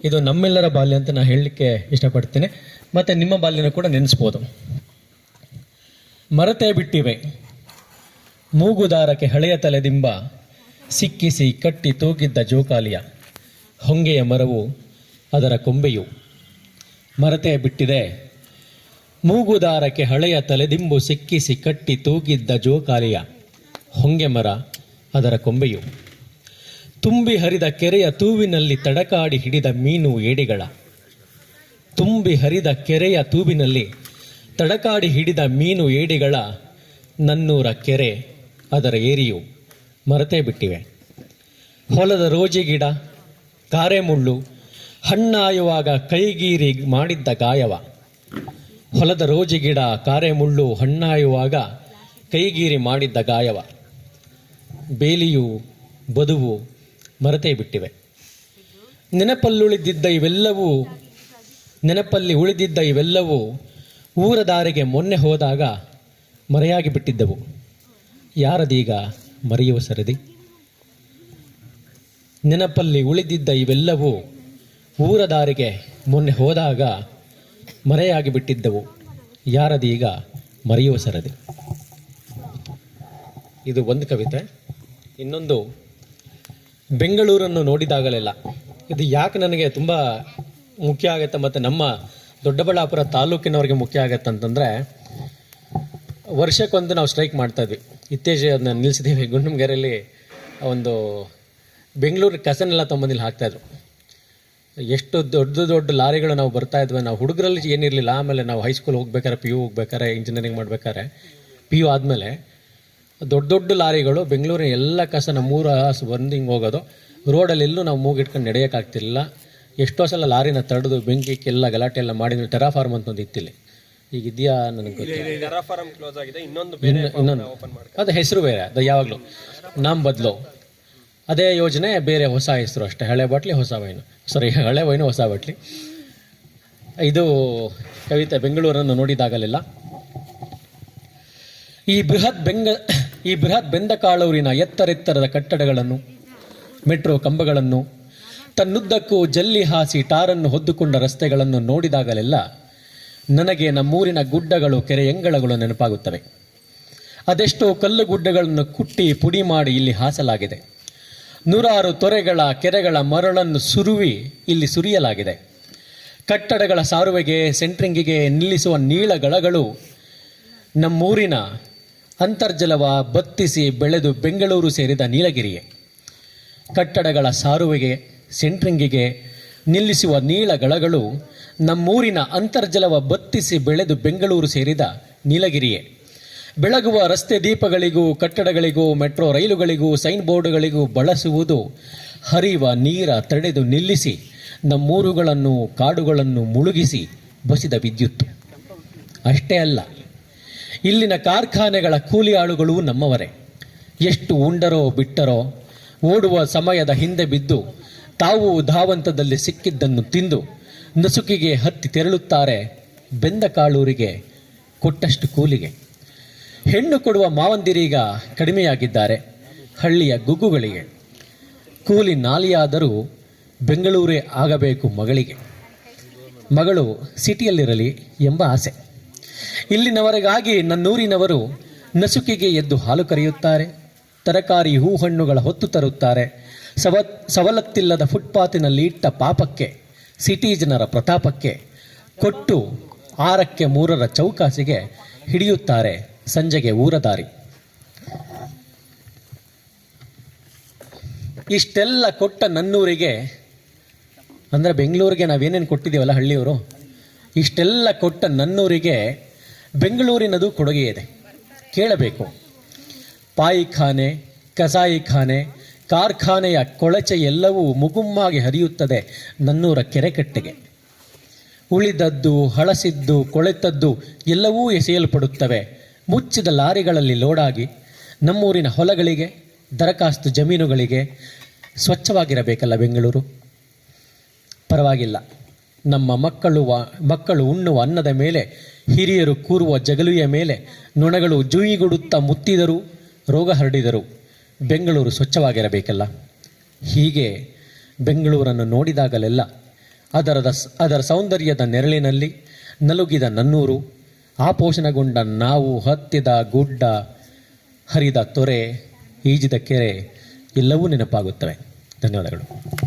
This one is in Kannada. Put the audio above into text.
ಇದು ನಮ್ಮೆಲ್ಲರ ಬಾಲ್ಯ ಅಂತ ನಾನು ಹೇಳಲಿಕ್ಕೆ ಇಷ್ಟಪಡ್ತೇನೆ. ಮತ್ತು ನಿಮ್ಮ ಬಾಲ್ಯನ ಕೂಡ ನೆನೆಸ್ಬೋದು. ಮರೆತೇ ಬಿಟ್ಟಿವೆ ಮೂಗುದಾರಕ್ಕೆ ಹಳೆಯ ತಲೆದಿಂಬ, ಸಿಕ್ಕಿಸಿ ಕಟ್ಟಿ ತೂಗಿದ್ದ ಜೋಕಾಲಿಯ ಹೊಂಗೆಯ ಮರವು ಅದರ ಕೊಂಬೆಯು. ಮರೆತೇ ಬಿಟ್ಟಿದೆ ಮೂಗುದಾರಕ್ಕೆ ಹಳೆಯ ತಲೆದಿಂಬು, ಸಿಕ್ಕಿಸಿ ಕಟ್ಟಿ ತೂಗಿದ್ದ ಜೋಕಾಲಿಯ ಹೊಂಗೆ ಮರ ಅದರ ಕೊಂಬೆಯು. ತುಂಬಿ ಹರಿದ ಕೆರೆಯ ತೂವಿನಲ್ಲಿ ತಡಕಾಡಿ ಹಿಡಿದ ಮೀನು ಏಡಿಗಳ, ತುಂಬಿ ಹರಿದ ಕೆರೆಯ ತೂವಿನಲ್ಲಿ ತಡಕಾಡಿ ಹಿಡಿದ ಮೀನು ಏಡಿಗಳ ನನ್ನೂರ ಕೆರೆ ಅದರ ಏರಿಯು ಮರೆತೇ ಬಿಟ್ಟಿವೆ. ಹೊಲದ ರೋಜಿ ಗಿಡ ಕಾರೆಮುಳ್ಳು ಹಣ್ಣಾಯುವಾಗ ಕೈಗೀರಿ ಮಾಡಿದ್ದ ಗಾಯವ, ಹೊಲದ ರೋಜಿ ಗಿಡ ಕಾರೆಮುಳ್ಳು ಹಣ್ಣಾಯುವಾಗ ಕೈಗೀರಿ ಮಾಡಿದ್ದ ಗಾಯವ, ಬೇಲಿಯು ಬದುವು ಮರೆತೇ ಬಿಟ್ಟಿವೆ. ನೆನಪಲ್ಲಿ ಉಳಿದಿದ್ದ ಇವೆಲ್ಲವೂ ಊರ ದಾರಿಗೆ ಮೊನ್ನೆ ಹೋದಾಗ ಮರೆಯಾಗಿ ಬಿಟ್ಟಿದ್ದವು. ಯಾರದೀಗ ಮರೆಯುವ ಸರದಿ? ನೆನಪಲ್ಲಿ ಉಳಿದಿದ್ದ ಇವೆಲ್ಲವೂ ಊರ ದಾರಿಗೆ ಮೊನ್ನೆ ಹೋದಾಗ ಮರೆಯಾಗಿ ಬಿಟ್ಟಿದ್ದವು. ಯಾರದೀಗ ಮರೆಯುವ ಸರದಿ? ಇದು ಒಂದು ಕವಿತೆ. ಇನ್ನೊಂದು, ಬೆಂಗಳೂರನ್ನು ನೋಡಿದಾಗಲೆಲ್ಲ. ಇದು ಯಾಕೆ ನನಗೆ ತುಂಬ ಮುಖ್ಯ ಆಗುತ್ತೆ ಮತ್ತು ನಮ್ಮ ದೊಡ್ಡಬಳ್ಳಾಪುರ ತಾಲೂಕಿನವ್ರಿಗೆ ಮುಖ್ಯ ಆಗುತ್ತೆ ಅಂತಂದರೆ, ವರ್ಷಕ್ಕೊಂದು ನಾವು ಸ್ಟ್ರೈಕ್ ಮಾಡ್ತಾಯಿದ್ವಿ. ಇತ್ತೀಚೆಗೆ ಅದನ್ನ ನಿಲ್ಲಿಸಿದ್ದೀವಿ. ಗುಂಡಮಗೆರೆಯಲ್ಲಿ ಒಂದು ಬೆಂಗಳೂರು ಕಸನೆಲ್ಲ ತೊಗೊಂಬಂದಿಲ್ಲಿ ಹಾಕ್ತಾಯಿದ್ರು. ಎಷ್ಟು ದೊಡ್ಡ ಲಾರಿಗಳು ನಾವು ಬರ್ತಾಯಿದ್ವಿ. ನಾವು ಹುಡುಗರಲ್ಲಿ ಏನಿರಲಿಲ್ಲ. ಆಮೇಲೆ ನಾವು ಹೈಸ್ಕೂಲ್ ಹೋಗ್ಬೇಕಾರೆ, PU ಹೋಗ್ಬೇಕಾರೆ, ಇಂಜಿನಿಯರಿಂಗ್ ಮಾಡಬೇಕಾದ್ರೆ, PU ಆದಮೇಲೆ ದೊಡ್ಡ ಲಾರಿಗಳು ಬೆಂಗಳೂರಿನ ಎಲ್ಲ ಕಸ ನಮ್ಮೂರ ಬಂದು ಹಿಂಗೆ ಹೋಗೋದು. ರೋಡಲ್ಲಿ ಎಲ್ಲೂ ನಾವು ಮೂಗಿಟ್ಕೊಂಡು ನಡೆಯೋಕ್ಕಾಗ್ತಿರ್ಲಿಲ್ಲ. ಎಷ್ಟೋ ಸಲ ಲಾರಿನ ತಡೆದು ಬೆಂಕಿಕ್ಕೆಲ್ಲ ಗಲಾಟೆ ಎಲ್ಲ ಮಾಡಿದ್ವಿ. ಟೆರಾಫಾರ್ಮ್ ಅಂತ ಒಂದು ಇತ್ತಿಲ್ಲಿ, ಈಗ ಇದೆಯಾ ನನಗೆ ಗೊತ್ತಿಲ್ಲ. ಇನ್ನೊಂದು ಅದು ಹೆಸರು ಬೇರೆ, ಅದು ಯಾವಾಗಲೂ ನಮ್ಮ ಬದಲು ಅದೇ ಯೋಜನೆ, ಬೇರೆ ಹೊಸ ಹೆಸರು ಅಷ್ಟೇ. ಹಳೆ ಬಾಟ್ಲಿ ಹೊಸ ವೈನು, ಹಳೆ ವೈನು ಹೊಸ ಬಾಟ್ಲಿ. ಇದು ಕವಿತೆ ಬೆಂಗಳೂರನ್ನು ನೋಡಿದಾಗಲೆಲ್ಲ. ಈ ಬೃಹತ್ ಬೆಂದಕಾಳೂರಿನ ಎತ್ತರೆತ್ತರದ ಕಟ್ಟಡಗಳನ್ನು, ಮೆಟ್ರೋ ಕಂಬಗಳನ್ನು, ತನ್ನುದ್ದಕ್ಕೂ ಜಲ್ಲಿ ಹಾಸಿ ಟಾರನ್ನು ಹೊದ್ದುಕೊಂಡ ರಸ್ತೆಗಳನ್ನು ನೋಡಿದಾಗಲೆಲ್ಲ ನನಗೆ ನಮ್ಮೂರಿನ ಗುಡ್ಡಗಳು, ಕೆರೆಯಂಗಳಗಳು ನೆನಪಾಗುತ್ತವೆ. ಅದೆಷ್ಟೋ ಕಲ್ಲು ಗುಡ್ಡಗಳನ್ನು ಕುಟ್ಟಿ ಪುಡಿ ಮಾಡಿ ಇಲ್ಲಿ ಹಾಸಲಾಗಿದೆ. ನೂರಾರು ತೊರೆಗಳ, ಕೆರೆಗಳ ಮರಳನ್ನು ಇಲ್ಲಿ ಸುರಿಯಲಾಗಿದೆ. ಕಟ್ಟಡಗಳ ಸಾರುವೆಗೆ, ಸೆಂಟ್ರಿಂಗಿಗೆ ನಿಲ್ಲಿಸುವ ನೀಳಗಳಗಳು ನಮ್ಮೂರಿನ ಅಂತರ್ಜಲವ ಬತ್ತಿಸಿ ಬೆಳೆದು ಬೆಂಗಳೂರು ಸೇರಿದ ನೀಲಗಿರಿಯೇ. ಕಟ್ಟಡಗಳ ಸಾರುವೆಗೆ, ಸೆಂಟ್ರಿಂಗಿಗೆ ನಿಲ್ಲಿಸುವ ನೀಳಗಳಗಳು ನಮ್ಮೂರಿನ ಅಂತರ್ಜಲವ ಬತ್ತಿಸಿ ಬೆಳೆದು ಬೆಂಗಳೂರು ಸೇರಿದ ನೀಲಗಿರಿಯೇ. ಬೆಳಗುವ ರಸ್ತೆ ದೀಪಗಳಿಗೂ, ಕಟ್ಟಡಗಳಿಗೂ, ಮೆಟ್ರೋ ರೈಲುಗಳಿಗೂ, ಸೈನ್ ಬೋರ್ಡುಗಳಿಗೂ ಬಳಸುವುದು ಹರಿಯುವ ನೀರ ತಡೆದು ನಿಲ್ಲಿಸಿ ನಮ್ಮೂರುಗಳನ್ನು, ಕಾಡುಗಳನ್ನು ಮುಳುಗಿಸಿ ಬಸಿದ ವಿದ್ಯುತ್ತು. ಅಷ್ಟೇ ಅಲ್ಲ, ಇಲ್ಲಿನ ಕಾರ್ಖಾನೆಗಳ ಕೂಲಿ ಆಳುಗಳು ನಮ್ಮವರೇ. ಎಷ್ಟು ಉಂಡರೋ ಬಿಟ್ಟರೋ ಓಡುವ ಸಮಯದ ಹಿಂದೆ ಬಿದ್ದು ತಾವು ಧಾವಂತದಲ್ಲಿ ಸಿಕ್ಕಿದ್ದನ್ನು ತಿಂದು ನಸುಕಿಗೆ ಹತ್ತಿ ತೆರಳುತ್ತಾರೆ ಬೆಂದ ಕಾಳೂರಿಗೆ ಕೊಟ್ಟಷ್ಟು ಕೂಲಿಗೆ. ಹೆಣ್ಣು ಕೊಡುವ ಮಾವಂದಿರೀಗ ಕಡಿಮೆಯಾಗಿದ್ದಾರೆ ಹಳ್ಳಿಯ ಗುಗ್ಗುಗಳಿಗೆ. ಕೂಲಿ ನಾಲಿಯಾದರೂ ಬೆಂಗಳೂರೇ ಆಗಬೇಕು ಮಗಳಿಗೆ. ಮಗಳು ಸಿಟಿಯಲ್ಲಿರಲಿ ಎಂಬ ಆಸೆ. ಇಲ್ಲಿನವರೆಗಾಗಿ ನನ್ನೂರಿನವರು ನಸುಕಿಗೆ ಎದ್ದು ಹಾಲು ಕರೆಯುತ್ತಾರೆ, ತರಕಾರಿ ಹೂ ಹಣ್ಣುಗಳ ಹೊತ್ತು ತರುತ್ತಾರೆ. ಸವಲತ್ತಿಲ್ಲದ ಫುಟ್ಪಾತಿನಲ್ಲಿ ಇಟ್ಟ ಪಾಪಕ್ಕೆ, ಸಿಟಿ ಜನರ ಪ್ರತಾಪಕ್ಕೆ ಕೊಟ್ಟು 6ಕ್ಕೆ 3ರ ಚೌಕಾಸಿಗೆ ಹಿಡಿಯುತ್ತಾರೆ ಸಂಜೆಗೆ ಊರದಾರಿ. ಇಷ್ಟೆಲ್ಲ ಕೊಟ್ಟ ನನ್ನೂರಿಗೆ, ಅಂದರೆ ಬೆಂಗಳೂರಿಗೆ ನಾವೇನೇನು ಕೊಟ್ಟಿದ್ದೀವಲ್ಲ ಹಳ್ಳಿಯವರು, ಇಷ್ಟೆಲ್ಲ ಕೊಟ್ಟ ನನ್ನೂರಿಗೆ ಬೆಂಗಳೂರಿನದು ಕೊಡುಗೆ ಇದೆ. ಕೇಳಬೇಕು. ಪಾಯಿಖಾನೆ, ಕಸಾಯಿಖಾನೆ, ಕಾರ್ಖಾನೆಯ ಕೊಳಚೆ ಎಲ್ಲವೂ ಮುಗುಮ್ಮಾಗಿ ಹರಿಯುತ್ತದೆ ನನ್ನೂರ ಕೆರೆಕಟ್ಟೆಗೆ. ಉಳಿದದ್ದು, ಹಳಸಿದ್ದು, ಕೊಳೆತದ್ದು ಎಲ್ಲವೂ ಎಸೆಯಲ್ಪಡುತ್ತವೆ ಮುಚ್ಚಿದ ಲಾರಿಗಳಲ್ಲಿ ಲೋಡಾಗಿ ನಮ್ಮೂರಿನ ಹೊಲಗಳಿಗೆ, ದರಖಾಸ್ತು ಜಮೀನುಗಳಿಗೆ. ಸ್ವಚ್ಛವಾಗಿರಬೇಕಲ್ಲ ಬೆಂಗಳೂರು? ಪರವಾಗಿಲ್ಲ, ನಮ್ಮ ಮಕ್ಕಳು ಉಣ್ಣುವ ಅನ್ನದ ಮೇಲೆ, ಹಿರಿಯರು ಕೂರುವ ಜಗಲುಯ ಮೇಲೆ ನೊಣಗಳು ಜುಯಿಗುಡುತ್ತಾ ಮುತ್ತಿದರೂ, ರೋಗ ಹರಡಿದರು. ಬೆಂಗಳೂರು ಸ್ವಚ್ಛವಾಗಿರಬೇಕಲ್ಲ. ಹೀಗೆ ಬೆಂಗಳೂರನ್ನು ನೋಡಿದಾಗಲೆಲ್ಲ ಅದರ ಸೌಂದರ್ಯದ ನೆರಳಿನಲ್ಲಿ ನಲುಗಿದ ನನ್ನೂರು, ಆಪೋಷಣಗೊಂಡ ನಾವು, ಹತ್ತಿದ ಗುಡ್ಡ, ಹರಿದ ತೊರೆ, ಈಜಿದ ಕೆರೆ ಎಲ್ಲವೂ ನೆನಪಾಗುತ್ತವೆ. ಧನ್ಯವಾದಗಳು.